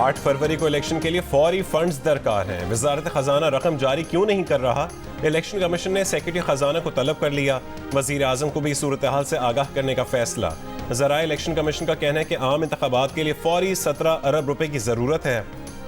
8 फरवरी को इलेक्शन के लिए फौरी फंड्स दरकार हैं। वजारत खजाना रकम जारी क्यों नहीं कर रहा? इलेक्शन कमीशन ने सेक्रेटरी खजाना को तलब कर लिया। वजीर आजम को भी सूरत हाल से आगाह करने का फैसला। ज़राए इलेक्शन कमीशन का कहना है कि आम इंतखाबात के लिए फौरी 17 अरब रुपए की ज़रूरत है।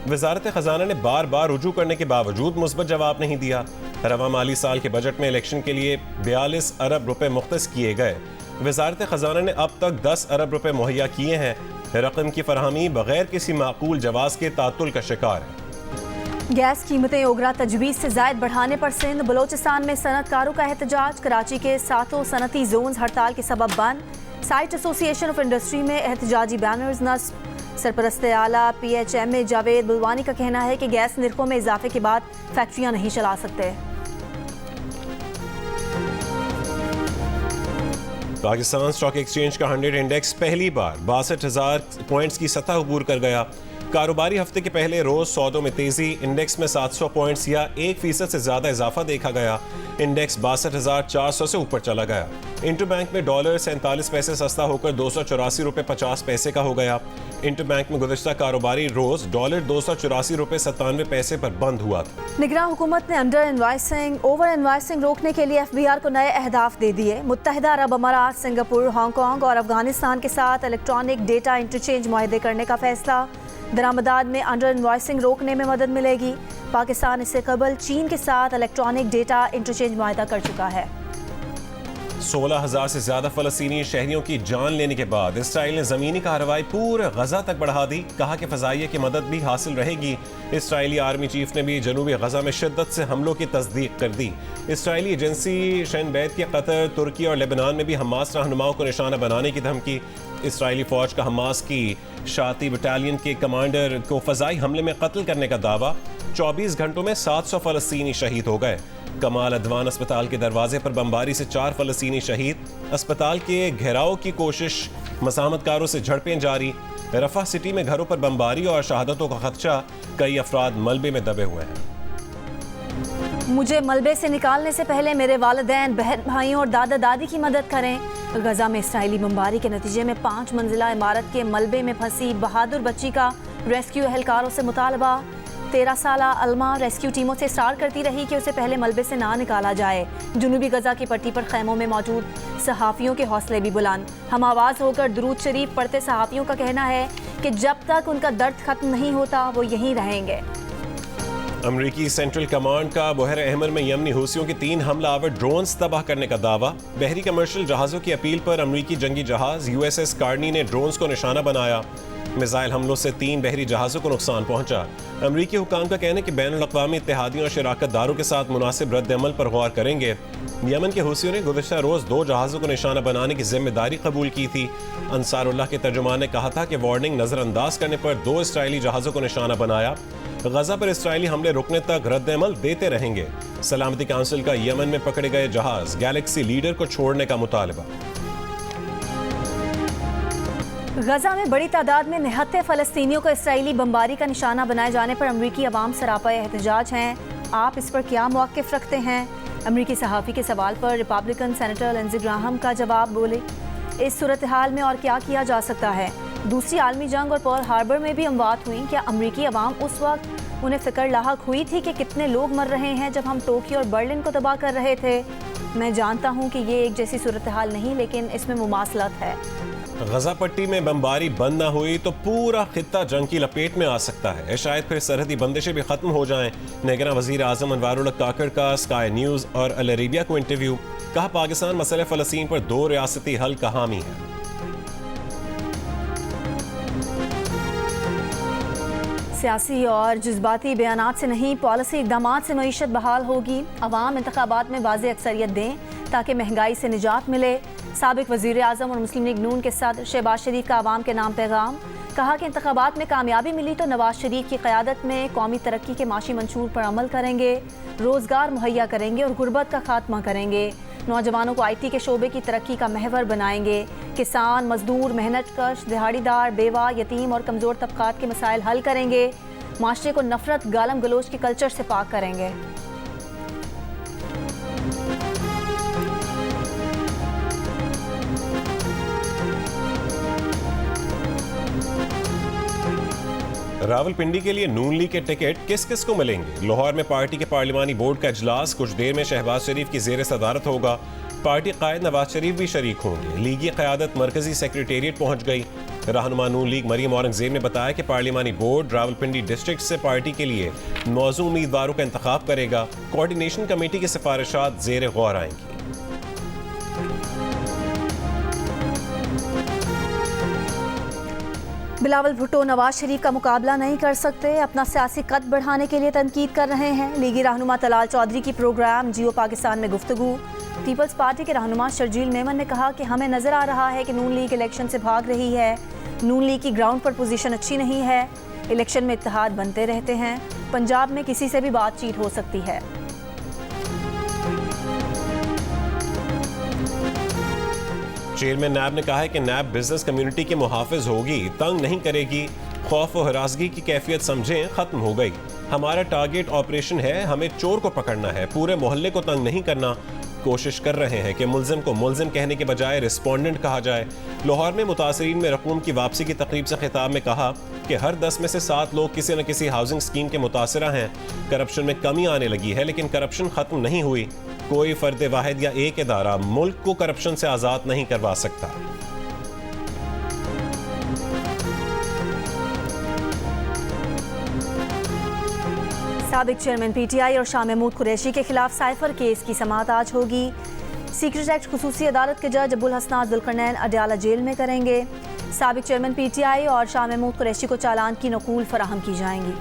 वजारत खजाना ने बार बार रुजू करने के बावजूद मुस्बत जवाब नहीं दिया। रवा माली साल के बजट में इलेक्शन के लिए 42 अरब रुपए मुख्तस किए गए। वजारत खजाना ने अब तक 10 अरब रुपए मुहैया किए हैं। रकम की फरहमी बगैर किसी माकूल जवाज के तातुल का शिकार है। गैस कीमतें ओगरा तजवीज़ से ज़ायद बढ़ाने पर सिंध बलोचिस्तान में सनतकारों का एहतजाज। कराची के 7 सनती जोन हड़ताल के सबब बंद। साइट एसोसिएशन ऑफ इंडस्ट्री में एहतजाजी बैनर्स नस्ब। सरपरस्त आला PHM जावेद बुलवानी का कहना है कि गैस निर्खों में इजाफे के बाद फैक्ट्रियां नहीं चला सकते। पाकिस्तान स्टॉक एक्सचेंज का 100 इंडेक्स पहली बार 62,000 पॉइंट्स की सतह अबूर कर गया। कारोबारी हफ्ते के पहले रोज सौदों में तेजी। इंडेक्स में 700 पॉइंट्स या 1% से ज्यादा इजाफा देखा गया। इंडेक्स 62,400 से ऊपर चला गया। इंटरबैंक में डॉलर 47 पैसे सस्ता होकर 284 रुपए 50 पैसे का हो गया। इंटरबैंक में गुज़श्ता कारोबारी रोज डॉलर 284 रुपए 97 पैसे पर बंद हुआ था। निगरान हुकूमत ने अंडर इनवाइसिंग ओवर इनवाइसिंग रोकने के लिए FBR को नए अहदाफ दे दिए। मुत्तहिदा अरब अमारात, सिंगापुर, हांगकांग और अफगानिस्तान के साथ इलेक्ट्रॉनिक डेटा इंटरचेंज मुआहदे करने का फैसला। दरामदात में अंडर इनवाइसिंग रोकने में मदद मिलेगी। पाकिस्तान इससे कबल चीन के साथ इलेक्ट्रॉनिक डेटा इंटरचेंज मुआहदा कर चुका है। 16,000 से ज्यादा फलस्तीनी शहरियों की जान लेने के बाद इसराइल ने जमीनी कार्रवाई पूरे गजा तक बढ़ा दी। कहा कि फजाइया की मदद भी हासिल रहेगी। इसराइली आर्मी चीफ ने भी जनूबी गजा में शिद्दत से हमलों की तस्दीक कर दी। इसराइली एजेंसी शन बैत के कतर, तुर्की और लेबनान में भी हमास रहनुमाओं को निशाना बनाने की धमकी। इसराइली फौज का हमास की शाती बटालियन के कमांडर को फजाई हमले में कत्ल करने का दावा। 24 घंटों में 700 फलस्तीनी शहीद हो गए। कमाल अदवान अस्पताल के दरवाजे पर बमबारी से 4 फलस्तीनी शहीद। अस्पताल के घेराव की कोशिश, मज़ाहमतकारों से झड़पें जारी। रफा सिटी में घरों पर बमबारी और शहादतों का खदशा। कई अफराद मलबे में दबे हुए हैं। मुझे मलबे से निकालने से पहले मेरे वालिदैन, बहन भाइयों और दादा दादी की मदद करें। गजा में इसराइली बमबारी के नतीजे में 5 मंजिला इमारत के मलबे में फंसी बहादुर बच्ची का रेस्क्यू एहलकारों से मुतालबा। 13 साला अलमा रेस्क्यू टीमों से इस्रार करती रही कि उसे पहले मलबे से ना निकाला जाए। जुनूबी गजा की पट्टी पर खैमों में मौजूद सहाफ़ियों के हौसले भी बुलंद। हम आवाज़ होकर दुरूद शरीफ पढ़ते सहाफ़ियों का कहना है कि जब तक उनका दर्द खत्म नहीं होता वो यहीं रहेंगे। अमरीकी सेंट्रल कमांड का बहर अहमर में यमनी हूसियों के 3 हमलावर ड्रोन्स तबाह करने का दावा। बहरी कमर्शियल जहाज़ों की अपील पर अमरीकी जंगी जहाज़ USS कार्नी ने ड्रोन्स को निशाना बनाया। मिसाइल हमलों से 3 बहरी जहाज़ों को नुकसान पहुंचा। अमरीकी हुकाम का कहना है कि बैनुल अक़वामी इत्तेहादियों और शराकतदारों के साथ मुनासिब रद्द-ए-अमल पर गौर करेंगे। यमन के हूसियों ने गुज़श्ता रोज़ 2 जहाज़ों को निशाना बनाने की जिम्मेदारी कबूल की थी। अंसारुल्लाह के तर्जुमान ने कहा था कि वार्निंग नज़रअंदाज करने पर 2 इसराइली जहाज़ों को निशाना बनाया। गजा पर इसराइली हमले रुकने तक रद्द-ए-अमल देते रहेंगे। सलामती काउंसिल का यमन में पकड़े गए जहाज़ गैलेक्सी लीडर को छोड़ने का मुतालबा। गजा में बड़ी तादाद में निहत्ते फ़लस्तीनियों को इसराइली बमबारी का निशाना बनाए जाने पर अमरीकी अवाम सरापा एहतजाज हैं। आप इस पर क्या मौक़िफ़ रखते हैं? अमरीकी सहाफ़ी के सवाल पर रिपब्लिकन सेनेटर लिंडसे ग्राहम का जवाब, बोले, इस सूरत हाल में और क्या किया जा सकता है? दूसरी आलमी जंग और पर्ल हार्बर में भी अमवात हुई। क्या अमरीकी अवाम उस वक्त उन्हें फ़िक्र लाहक हुई थी कि कितने लोग मर रहे हैं जब हम टोक्यो और बर्लिन को तबाह कर रहे थे? मैं जानता हूँ कि ये एक जैसी सूरत हाल नहीं, लेकिन इसमें मुमासलत है। गजा पट्टी में बमबारी बंद ना हुई तो पूरा खित्ता जंग की लपेट में आ सकता है। शायद फिर सरहदी बंदिशें भी खत्म हो जाएं। निगरान वज़ीर आज़म अनवारुल काकड़ का स्काई न्यूज़ और अल अरेबिया को इंटरव्यू। कहा, पाकिस्तान मसले फ़लस्तीन पर 2 रियासती हल का हामी है। सियासी और जज्बाती बयानात से नहीं, पॉलिसी इक़दामात से मईशत बहाल होगी। अवाम इंतखाबात में वाज़ेह अक्सरियत दें ताकि महंगाई से निजात मिले। साबिक़ वज़ीर आज़म और मुस्लिम लीग नून के सदर शहबाज शरीफ का अवाम के नाम पैगाम। कहा कि इंतखाबात में कामयाबी मिली तो नवाज शरीफ की क़यादत में कौमी तरक्की के माशी मंशूर पर अमल करेंगे, रोज़गार मुहैया करेंगे और गुर्बत का खात्मा करेंगे। नौजवानों को IT के शोबे की तरक्की का महवर बनाएंगे। किसान, मजदूर, मेहनतकश, दिहाड़ीदार, बेवा, यतीम और कमज़ोर तबक़ात के मसाइल हल करेंगे। माशरे को नफ़रत, गालम गलोच के कल्चर से पाक करेंगे। रावलपिंडी के लिए नून लीग के टिकट किस किस को मिलेंगे? लाहौर में पार्टी के पार्लिमानी बोर्ड का इजलास, कुछ देर में शहबाज शरीफ की जेर सदारत होगा। पार्टी कायद नवाज शरीफ भी शरीक होंगे। लीगी क़यादत मरकजी सेक्रेटेरिएट पहुंच गई। रहनुमा नून लीग मरियम औरंगजेब ने बताया कि पार्लिमानी बोर्ड रावलपिंडी डिस्ट्रिक्ट से पार्टी के लिए मौजूद उम्मीदवारों का इंतखाब करेगा। कोऑर्डिनेशन कमेटी की सिफारिशात जेर गौर आएंगी। बिलावल भुट्टो नवाज शरीफ का मुकाबला नहीं कर सकते, अपना सियासी कद बढ़ाने के लिए तनकीद कर रहे हैं। लीगी रहनुमा तलाल चौधरी की प्रोग्राम जियो पाकिस्तान में गुफ्तगू। पीपल्स पार्टी के रहनुमा शर्जील मेमन ने कहा कि हमें नजर आ रहा है कि नून लीग इलेक्शन से भाग रही है। नून लीग की ग्राउंड पर पोजीशन अच्छी नहीं है। इलेक्शन में इत्तेहाद बनते रहते हैं। पंजाब में किसी से भी बातचीत हो सकती है। चेयरमैन नैब ने कहा है कि नैब बिजनेस कम्युनिटी की मुहाफिज होगी, तंग नहीं करेगी। खौफ और हरासगी की कैफियत समझें, खत्म हो गई। हमारा टारगेट ऑपरेशन है, हमें चोर को पकड़ना है, पूरे मोहल्ले को तंग नहीं करना। कोशिश कर रहे हैं कि मुल्जिम को मुल्जिम कहने के बजाय रिस्पोंडेंट कहा जाए। लाहौर में मुतासरीन में रकूम की वापसी की तकरीब से खिताब में कहा कि हर 10 में से 7 लोग किसी न किसी हाउसिंग स्कीम के मुतासरा हैं। करप्शन में कमी आने लगी है, लेकिन करप्शन खत्म नहीं हुई। कोई फर्द वाहिद या एक इदारा मुल्क को करप्शन से आज़ाद नहीं करवा सकता। साबिक चेयरमैन पीटीआई और शाह महमूद कुरैशी के खिलाफ साइफर केस की समाअत आज होगी। सीक्रेट एक्ट खुसूसी अदालत के जज अबुल हसनात जुल्करनैन अडयाला जेल में करेंगे। साबिक चेयरमैन पीटीआई और शाह महमूद कुरैशी को चालान की नकूल फराहम की जाएंगी।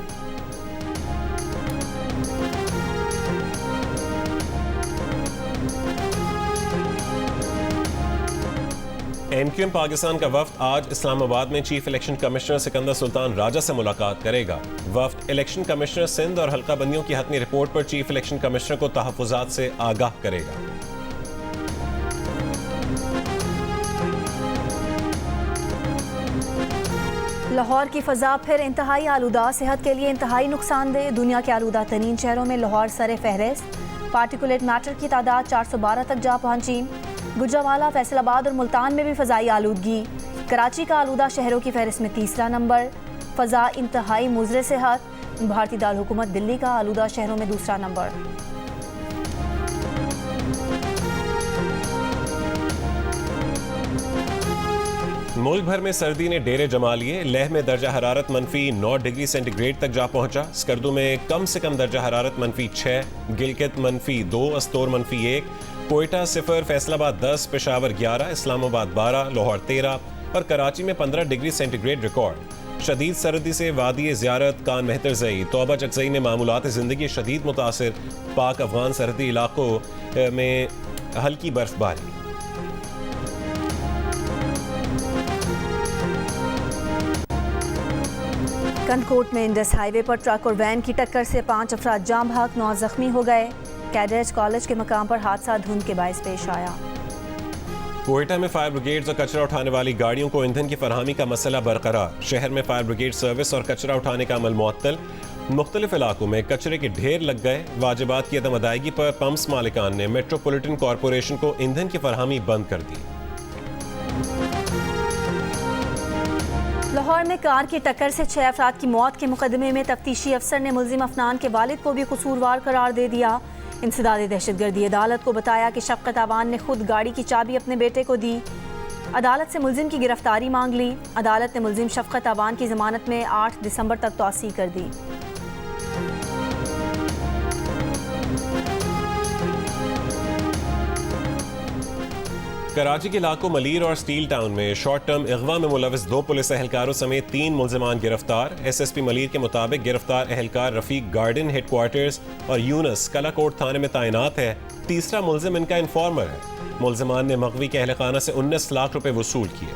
एमक्यूएम पाकिस्तान का वफ्द आज इस्लामाबाद में chief election commissioner Sikandar Sultan Raja से मुलाकात करेगा। वफ्द इलेक्शन कमिश्नर सिंध और हल्का बंदियों की हतमी रिपोर्ट पर चीफ इलेक्शन कमिश्नर को तहफ़्फ़ुज़ात से आगाह करेगा। लाहौर की फ़ज़ा फिर इंतहाई आलूदा, सेहत के लिए इंतहाई नुकसानदेह। दुनिया के आलूदा तरीन शहरों में लाहौर सरे फहरिस्त। पार्टिकुलेट मैटर की तादाद 412 तक जा पहुंची। गुजरावाला, फैसलाबाद और मुल्तान में भी फ़ज़ाई आलूदगी। कराची का आलूदा शहरों की फहरिस्त में तीसरा नंबर। फ़ज़ा इंतहाई मुज़र सेहत। भारतीय दारकूमत दिल्ली का आलूदा शहरों में दूसरा नंबर। मुल्क भर में सर्दी ने डेरे जमा लिए। लेह में दर्जा हरारत -9 डिग्री सेंटीग्रेड तक जा पहुंचा। स्कर्दू में कम से कम दर्जा हरारत -6, गिलगित -2, अस्तोर -1, कोयटा 0, फैसलाबाद 10, पेशावर 11, इस्लामाबाद 12, लाहौर 13 और कराची में 15 डिग्री सेंटीग्रेड रिकॉर्ड। शदीद सर्दी से वादी ज़ियारत, कान मेहतरजई, तौबा चकजई में मामूलात ज़िंदगी शदीद मुतासिर। पाक अफगान सरहदी इलाकों में हल्की बर्फबारी। कनकोट में इंडस हाईवे पर ट्रक और वैन की टक्कर से 5 अफराद जाम भाग, 9 जख्मी हो गए। कैडेट्स कॉलेज के मकाम पर हादसा धुंध के बायस पेश आया। कोयटा में फायर ब्रिगेड्स और कचरा उठाने वाली गाड़ियों को ईंधन की फरहमी का मसला बरकरार। शहर में फायर ब्रिगेड सर्विस और कचरा उठाने का अमल मुअत्तल। मुख्तलिफ इलाकों में कचरे के ढेर लग गए। वाजिबात की अदम अदायगी पर पंप्स मालिकान ने मेट्रोपॉलिटन कॉरपोरेशन को ईंधन की फरहमी बंद कर दी। लाहौर में कार की टक्कर से 6 अफराद की मौत के मुकदमे में तफ्तीशी अफसर ने मुल्जिम अफनान के वालिद को भी कसूरवार करार दे दिया। इंसदाद दहशतगर्दी अदालत को बताया कि शफ़क़त आवान ने खुद गाड़ी की चाबी अपने बेटे को दी। अदालत से मुल्जिम की गिरफ्तारी मांग ली। अदालत ने मुल्जिम शफ़क़त आवान की ज़मानत में 8 दिसंबर तक तौसीह कर दी। कराची के इलाकों मलीर और स्टील टाउन में शॉर्ट टर्म अगवा में मुलविस 2 पुलिस एहलकारों समेत 3 मुल्जिमान गिरफ्तार। SSP मलीर के मुताबिक गिरफ्तार एहलकार रफीक गार्डन हेडक्वार्टर्स और यूनस कलाकोट थाने में तैनात है। तीसरा मुल्जिम इनका इन्फॉर्मर है। मुल्जिमान ने मगवी के अहलखाना से 19 लाख रुपए वसूल किए।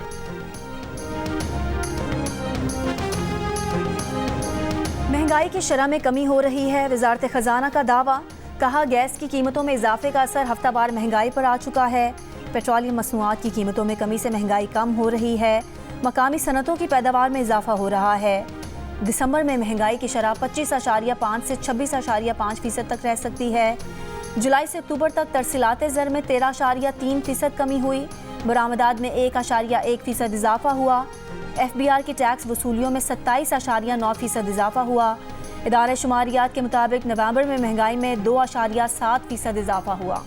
महंगाई की शरह में कमी हो रही है। वजारत खजाना का दावा। कहा गैस की कीमतों में इजाफे का असर हफ्तावार महंगाई पर आ चुका है। पेट्रोलियम मसनूआत की कीमतों में कमी से महंगाई कम हो रही है। मकामी सनतों की पैदावार में इजाफा हो रहा है। दिसंबर में महंगाई की शरह 25.5 से 26.5% तक रह सकती है। जुलाई से अक्टूबर तक तरसीलात ज़र में 13.3% कमी हुई। बरामदात में 1.1% इजाफा हुआ। FBR की टैक्स वसूलियों में 27.9% इजाफा हुआ। इदारे शुमारियात के मुताबिक नवंबर में महंगाई में 2.7% इजाफा हुआ।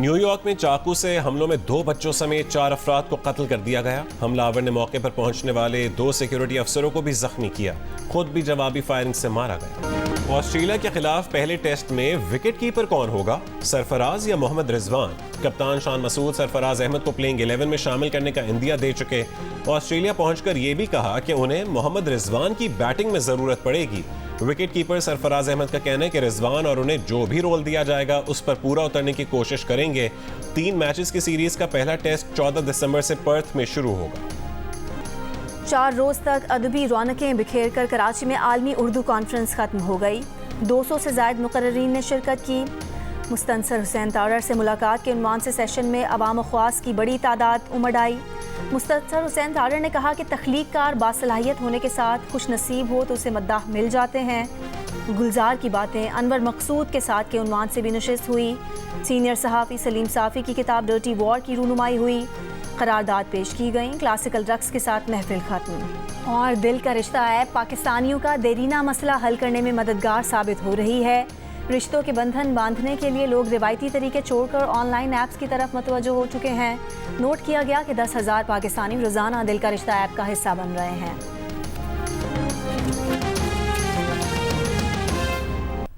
न्यूयॉर्क में चाकू से हमलों में 2 बच्चों समेत 4 अफराद को कत्ल कर दिया गया। हमलावर ने मौके पर पहुंचने वाले 2 सिक्योरिटी अफसरों को भी जख्मी किया, खुद भी जवाबी फायरिंग से मारा गया। ऑस्ट्रेलिया के खिलाफ पहले टेस्ट में विकेट कीपर कौन होगा, सरफराज या मोहम्मद रिजवान? कप्तान शान मसूद सरफराज अहमद को प्लेइंग 11 में शामिल करने का इंदिया दे चुके। ऑस्ट्रेलिया पहुंचकर ये भी कहा कि उन्हें मोहम्मद रिजवान की बैटिंग में जरूरत पड़ेगी। विकेट कीपर सरफराज अहमद का कहना है कि रिजवान और उन्हें जो भी रोल दिया जाएगा उस पर पूरा उतरने की कोशिश करेंगे। 3 मैचेस की सीरीज का पहला टेस्ट 14 दिसंबर से पर्थ में शुरू होगा। 4 रोज तक अदबी रौनकें बिखेर कर कराची में आलमी उर्दू कॉन्फ्रेंस खत्म हो गई। 200 से ज़ायद मुकर्रीन ने शिरकत की। मुस्तनसर हुसैन तारड़ से मुलाकात के उन्वान से सेशन में अवाम ख्वास की बड़ी तादाद उमड़ आई। मुस्तनसर हुसैन तारड़ ने कहा कि तख्लीक़कार बासलाहियत होने के साथ खुश नसीब हो तो उसे मद्दाह मिल जाते हैं। गुलजार की बातें अनवर मकसूद के साथ के उन्वान से भी नशिस्त हुई। सीनियर सहाफ़ी सलीम साफ़ी की किताब डर्टी वॉर की रूनुमाई हुई। करारदाद पेश की गई। क्लासिकल रक्स के साथ महफिल खत्म। और दिल का रिश्ता ऐप पाकिस्तानियों का देरीना मसला हल करने में मददगार साबित हो रही है। रिश्तों के बंधन बांधने के लिए लोग रिवायती तरीके छोड़कर ऑनलाइन ऐप्स की तरफ मतवज्जो हो चुके हैं। नोट किया गया कि 10,000 पाकिस्तानी रोज़ाना दिल का रिश्ता ऐप का हिस्सा बन रहे हैं।